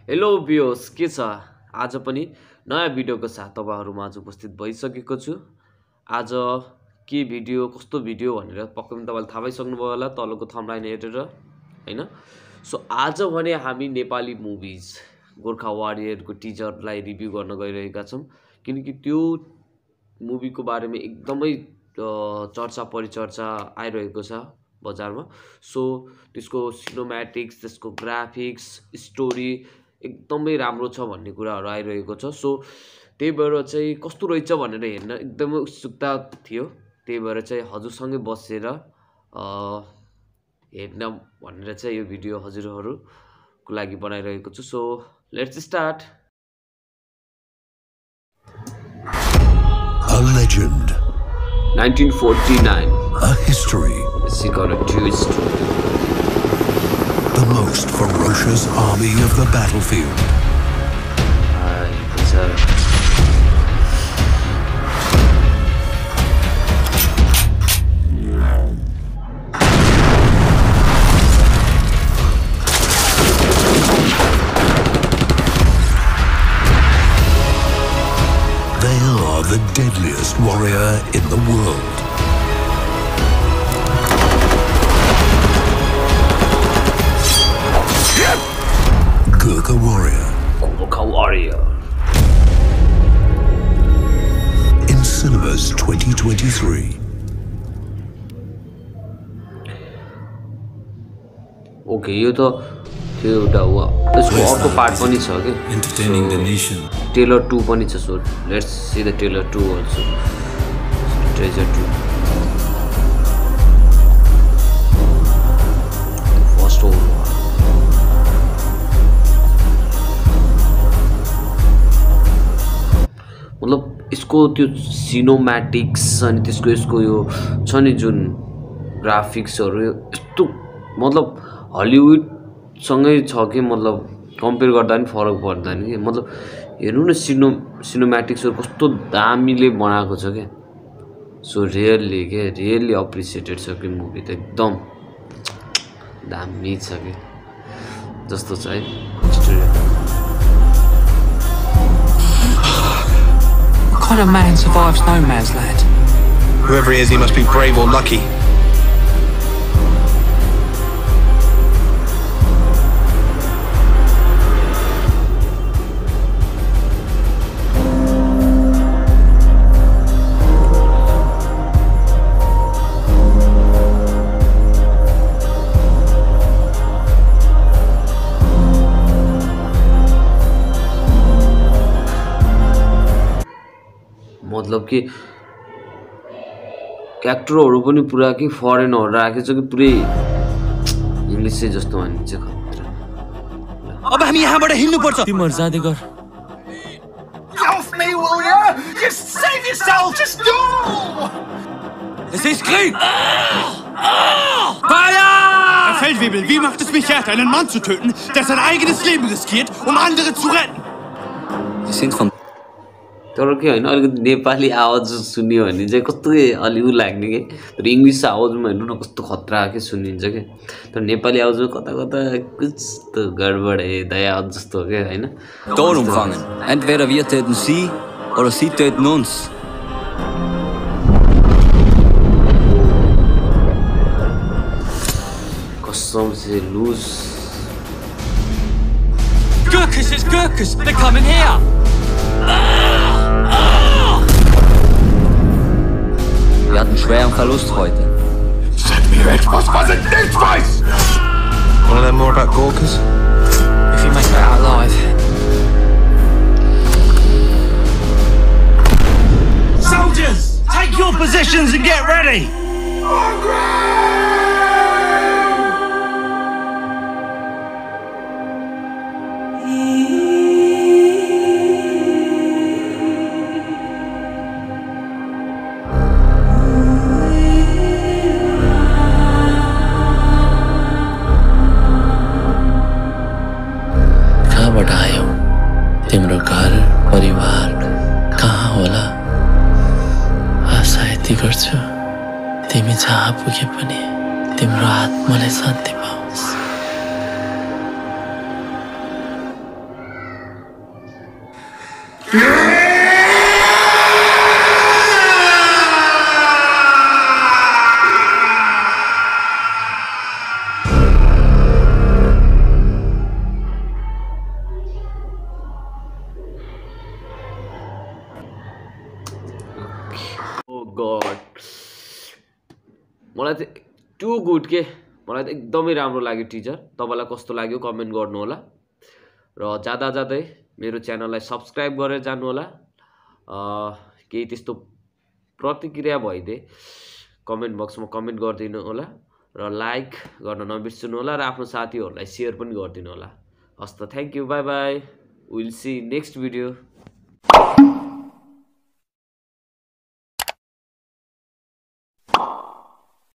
Hello बियोस के छ आज पनि नयाँ भिडियोको साथ तपाईँहरूमा आज उपस्थित भइसकेको छु। आज के भिडियो कस्तो भिडियो भनेर पक्कै पनि तपाईँले थाहा पाइसक्नुभयो होला तलको थम्बनेल हेरेर हैन। सो आज भने हामी नेपाली मुभिज गोर्खा वारियरको टिजरलाई रिभ्यू गर्न गइरहेका छौं किनकि त्यो मुभीको बारेमा एकदमै चर्चा परिचर्चा आइरहेको छ बजारमा। सो त्यसको सिनेम्याटिक्स त्यसको ग्राफिक्स स्टोरी एकदमै राम्रो छ भन्ने कुराहरू आइरहेको छ। सो त्यही भएर चाहिँ कस्तो रहेछ भनेर हेर्न एकदमै उत्सुकता थियो। त्यही भएर चाहिँ हजुरसँगै बसेर हेर्न भनेर चाहिँ यो भिडियो हजुरहरूको लागि बनाइरहेको छु। So let's start. A legend. 1949. A history. She got a twist. The most ferocious army of the battlefield. It's a They are the deadliest warrior in the world. Gurkha Warrior. Gurkha Warrior. In cinemas 2023. Okay, यो त त्यो एउटा हो। त्यसको अर्को part पनि छ के entertaining the nation. ट्रेलर 2 पनि छ। So let's see the trailer 2 also. Treasure 2 first हो। मतलब यसको त्यो सिनेम्याटिक्स अनि त्यसको यसको यो छ नि जुन ग्राफिक्सहरु यस्तो मतलब हलिउड सँगै छ कि मतलब कम्पेयर गर्दा नि फरक पर्दैन के। मतलब हेर्नु न सिनेम्याटिक्सहरु कस्तो दामीले बनाएको छ के। सो रियली अप्रिसिएटेड छ कि मुभी त एकदम दामी छ के जस्तो छ है। What kind of man survives no man's land? Whoever he is, he must be brave or lucky. मतलब कि एक्टरहरु पनि पुरा कि फरेनहरु राखेछ कि पुरै इंग्लिश चाहिँ जस्तो मानिन्छ खतरा। अब हामी यहाँबाट हिँड्नु पर्छ। तिम्रो जादै गर। Help me, will you? Just save yourself. Just go. Es ist Krieg! Feuer! Herr Feldwebel, wie macht es mich härter, einen Mann zu töten, der sein eigenes Leben riskiert, um andere zu retten? Wir sind von तर के हैन अलिकति नेपाली आवाज सुन्यो भने चाहिँ कस्तो अलि उ लाग्ने के। तर इंग्लिश आवाजमा हेर्नु न कस्तो खतरा के सुनिन्छ के। तर नेपाली आवाजमा कता कता कुछ त गडबड है दया जस्तो हो के हैन। Tod umfangen. Entweder wir töten sie oder sie töten uns. कसम से lose. Gurkhas is Gurkhas! They're coming here! Wir hatten schweren Verlust heute. Sag mir etwas, was ich nicht weiß! Want to learn more about Gorkhas? If you make it out alive. Soldiers, take your positions and get ready! कहाँबाट आयौ तिम्रो घर परिवार कहाँ होला आशा यति गर्छु तिमी जहाँ पुगे पनि तिम्रो आत्माले शान्ति पाओस्। ओ गड, मलाई त टु गुड के, मलाई त एकदमै राम्रो लाग्यो टिजर। तपाईलाई कस्तो लाग्यो कमेन्ट गर्नु होला र जाँदा जाँदै मेरो च्यानललाई सब्स्क्राइब गरेर जानु होला। केही त्यस्तो प्रतिक्रिया भइदिए कमेन्ट बक्समा कमेन्ट गरिदिनु होला र लाइक गर्न नबिर्सनु होला र आफ्नो साथीहरूलाई सेयर पनि गरिदिनु होला। हस् त, thank you, by by, will see next video.